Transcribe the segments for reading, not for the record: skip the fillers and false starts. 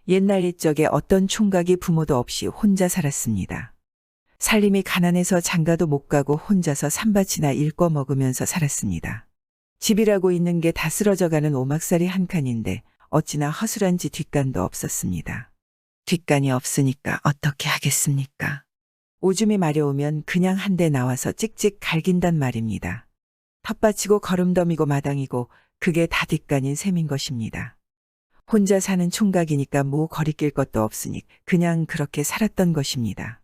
옛날 옛적에 어떤 총각이 부모도 없이 혼자 살았습니다. 살림이 가난해서 장가도 못 가고 혼자서 산밭이나 일궈 먹으면서 살았습니다. 집이라고 있는 게 다 쓰러져가는 오막살이 한 칸인데 어찌나 허술한지 뒷간도 없었습니다. 뒷간이 없으니까 어떻게 하겠습니까? 오줌이 마려우면 그냥 한 대 나와서 찍찍 갈긴단 말입니다. 텃밭이고 거름더미고 마당이고 그게 다 뒷간인 셈인 것입니다. 혼자 사는 총각이니까 뭐 거리낄 것도 없으니 그냥 그렇게 살았던 것입니다.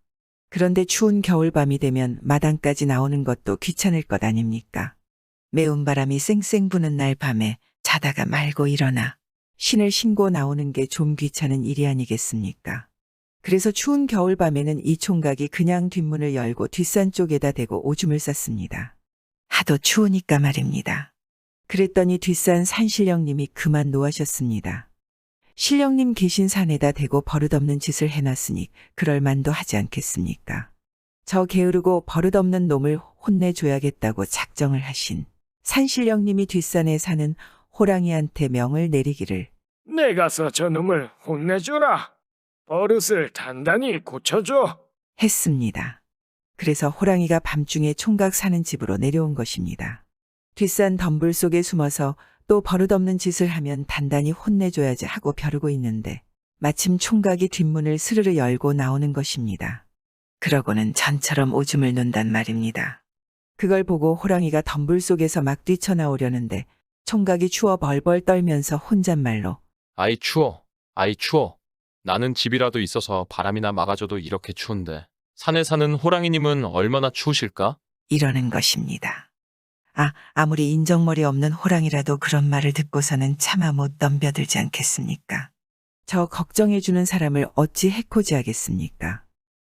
그런데 추운 겨울밤이 되면 마당까지 나오는 것도 귀찮을 것 아닙니까? 매운 바람이 쌩쌩 부는 날 밤에 자다가 말고 일어나 신을 신고 나오는 게 좀 귀찮은 일이 아니겠습니까? 그래서 추운 겨울밤에는 이 총각이 그냥 뒷문을 열고 뒷산 쪽에다 대고 오줌을 쌌습니다. 하도 추우니까 말입니다. 그랬더니 뒷산 산신령님이 그만 노하셨습니다. 신령님 계신 산에다 대고 버릇없는 짓을 해놨으니 그럴 만도 하지 않겠습니까? 저 게으르고 버릇없는 놈을 혼내줘야겠다고 작정을 하신 산신령님이 뒷산에 사는 호랑이한테 명을 내리기를 내 가서 저놈을 혼내주라. 버릇을 단단히 고쳐줘. 했습니다. 그래서 호랑이가 밤중에 총각 사는 집으로 내려온 것입니다. 뒷산 덤불 속에 숨어서 또 버릇없는 짓을 하면 단단히 혼내줘야지 하고 벼르고 있는데 마침 총각이 뒷문을 스르르 열고 나오는 것입니다. 그러고는 전처럼 오줌을 눈단 말입니다. 그걸 보고 호랑이가 덤불 속에서 막 뛰쳐나오려는데 총각이 추워 벌벌 떨면서 혼잣말로 아이 추워, 아이 추워. 나는 집이라도 있어서 바람이나 막아줘도 이렇게 추운데 산에 사는 호랑이님은 얼마나 추우실까? 이러는 것입니다. 아무리 인정머리 없는 호랑이라도 그런 말을 듣고서는 차마 못 덤벼들지 않겠습니까? 저 걱정해주는 사람을 어찌 해코지하겠습니까?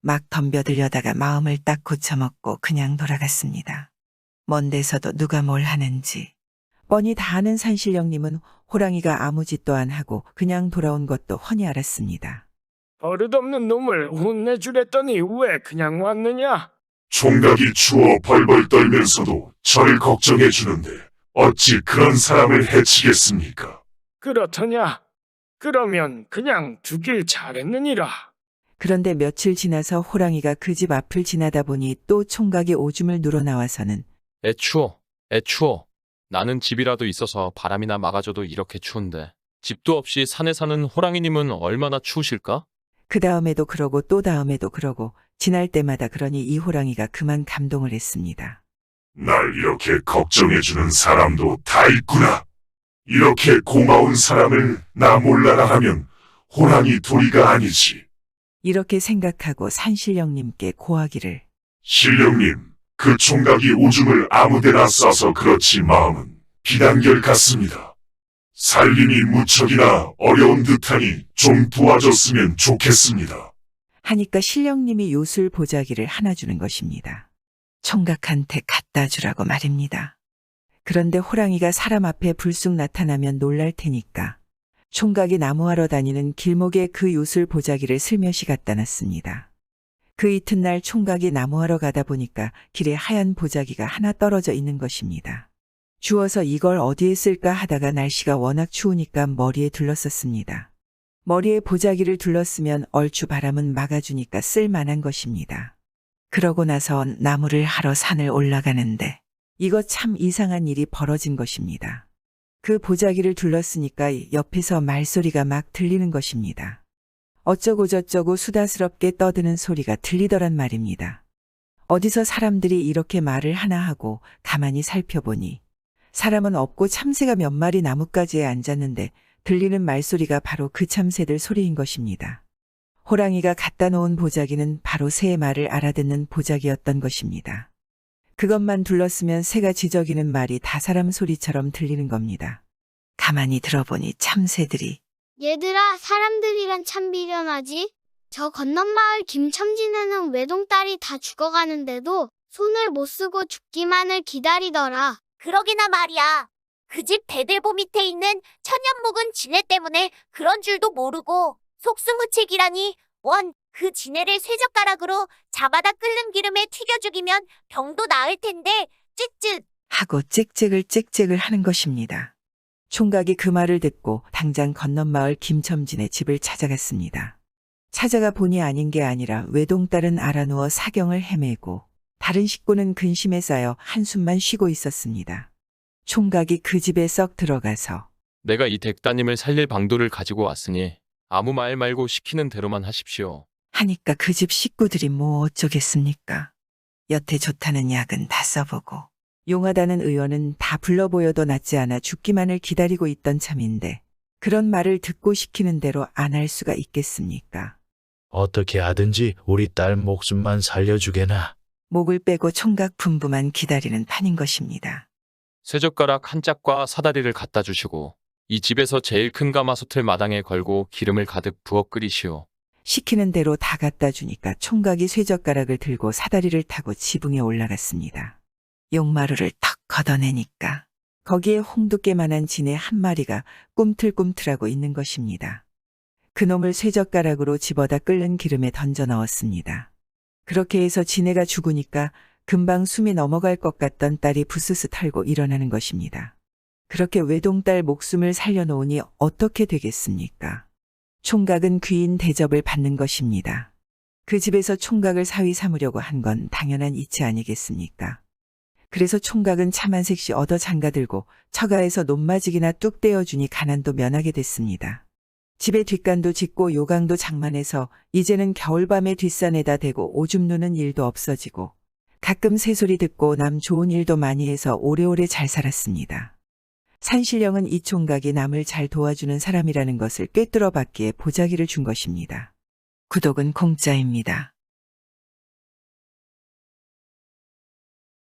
막 덤벼들려다가 마음을 딱 고쳐먹고 그냥 돌아갔습니다. 먼 데서도 누가 뭘 하는지 뻔히 다 아는 산신령님은 호랑이가 아무 짓도 안 하고 그냥 돌아온 것도 훤히 알았습니다. 버릇없는 놈을 혼내주랬더니 왜 그냥 왔느냐? 총각이 추워 벌벌 떨면서도 저를 걱정해 주는데 어찌 그런 사람을 해치겠습니까? 그렇더냐? 그러면 그냥 두길 잘했느니라. 그런데 며칠 지나서 호랑이가 그 집 앞을 지나다 보니 또 총각이 오줌을 누러 나와서는 애 추워, 애 추워. 나는 집이라도 있어서 바람이나 막아줘도 이렇게 추운데 집도 없이 산에 사는 호랑이님은 얼마나 추우실까? 그 다음에도 그러고 또 다음에도 그러고 지날 때마다 그러니 이 호랑이가 그만 감동을 했습니다. 날 이렇게 걱정해 주는 사람도 다 있구나. 이렇게 고마운 사람을 나 몰라라 하면 호랑이 도리가 아니지. 이렇게 생각하고 산신령님께 고하기를 신령님, 그 총각이 오줌을 아무데나 싸서 그렇지 마음은 비단결 같습니다. 살림이 무척이나 어려운 듯하니 좀 도와줬으면 좋겠습니다. 하니까 신령님이 요술 보자기를 하나 주는 것입니다. 총각한테 갖다 주라고 말입니다. 그런데 호랑이가 사람 앞에 불쑥 나타나면 놀랄 테니까 총각이 나무하러 다니는 길목에 그 요술 보자기를 슬며시 갖다 놨습니다. 그 이튿날 총각이 나무하러 가다 보니까 길에 하얀 보자기가 하나 떨어져 있는 것입니다. 주워서 이걸 어디에 쓸까 하다가 날씨가 워낙 추우니까 머리에 둘렀었습니다. 머리에 보자기를 둘렀으면 얼추 바람은 막아주니까 쓸만한 것입니다. 그러고 나서 나무를 하러 산을 올라가는데 이거 참 이상한 일이 벌어진 것입니다. 그 보자기를 둘렀으니까 옆에서 말소리가 막 들리는 것입니다. 어쩌고 저쩌고 수다스럽게 떠드는 소리가 들리더란 말입니다. 어디서 사람들이 이렇게 말을 하나 하고 가만히 살펴보니 사람은 없고 참새가 몇 마리 나뭇가지에 앉았는데 들리는 말소리가 바로 그 참새들 소리인 것입니다. 호랑이가 갖다 놓은 보자기는 바로 새의 말을 알아듣는 보자기였던 것입니다. 그것만 둘렀으면 새가 지저귀는 말이 다 사람 소리처럼 들리는 겁니다. 가만히 들어보니 참새들이 얘들아, 사람들이란 참 미련하지? 저 건넌마을 김첨지네는 외동딸이 다 죽어가는데도 손을 못 쓰고 죽기만을 기다리더라. 그러기나 말이야. 그 집 대들보 밑에 있는 천연묵은 지네 때문에 그런 줄도 모르고 속수무책이라니. 원, 그 지네를 쇠젓가락으로 잡아다 끓는 기름에 튀겨 죽이면 병도 나을 텐데. 쯧쯧. 하고 짹짹을 하는 것입니다. 총각이 그 말을 듣고 당장 건넌마을 김첨진의 집을 찾아갔습니다. 찾아가 보니 아닌 게 아니라 외동딸은 알아누워 사경을 헤매고 다른 식구는 근심에 쌓여 한숨만 쉬고 있었습니다. 총각이 그 집에 썩 들어가서 내가 이 댁따님을 살릴 방도를 가지고 왔으니 아무 말 말고 시키는 대로만 하십시오. 하니까 그 집 식구들이 뭐 어쩌겠습니까? 여태 좋다는 약은 다 써보고 용하다는 의원은 다 불러보여도 낫지 않아 죽기만을 기다리고 있던 참인데 그런 말을 듣고 시키는 대로 안 할 수가 있겠습니까? 어떻게 하든지 우리 딸 목숨만 살려주게나. 목을 빼고 총각 분부만 기다리는 판인 것입니다. 쇠젓가락 한 짝과 사다리를 갖다 주시고 이 집에서 제일 큰 가마솥을 마당에 걸고 기름을 가득 부어 끓이시오. 시키는 대로 다 갖다 주니까 총각이 쇠젓가락을 들고 사다리를 타고 지붕에 올라갔습니다. 용마루를 턱 걷어내니까 거기에 홍두깨만한 지네 한 마리가 꿈틀꿈틀하고 있는 것입니다. 그놈을 쇠젓가락으로 집어다 끓는 기름에 던져 넣었습니다. 그렇게 해서 지네가 죽으니까 금방 숨이 넘어갈 것 같던 딸이 부스스 털고 일어나는 것입니다. 그렇게 외동딸 목숨을 살려놓으니 어떻게 되겠습니까? 총각은 귀인 대접을 받는 것입니다. 그 집에서 총각을 사위 삼으려고 한 건 당연한 이치 아니겠습니까? 그래서 총각은 참 한 색시 얻어 장가들고 처가에서 논마직이나 뚝 떼어주니 가난도 면하게 됐습니다. 집에 뒷간도 짓고 요강도 장만해서 이제는 겨울밤에 뒷산에다 대고 오줌 누는 일도 없어지고 가끔 새소리 듣고 남 좋은 일도 많이 해서 오래오래 잘 살았습니다. 산신령은 이 총각이 남을 잘 도와주는 사람이라는 것을 꿰뚫어 봤기에 보자기를 준 것입니다. 구독은 공짜입니다.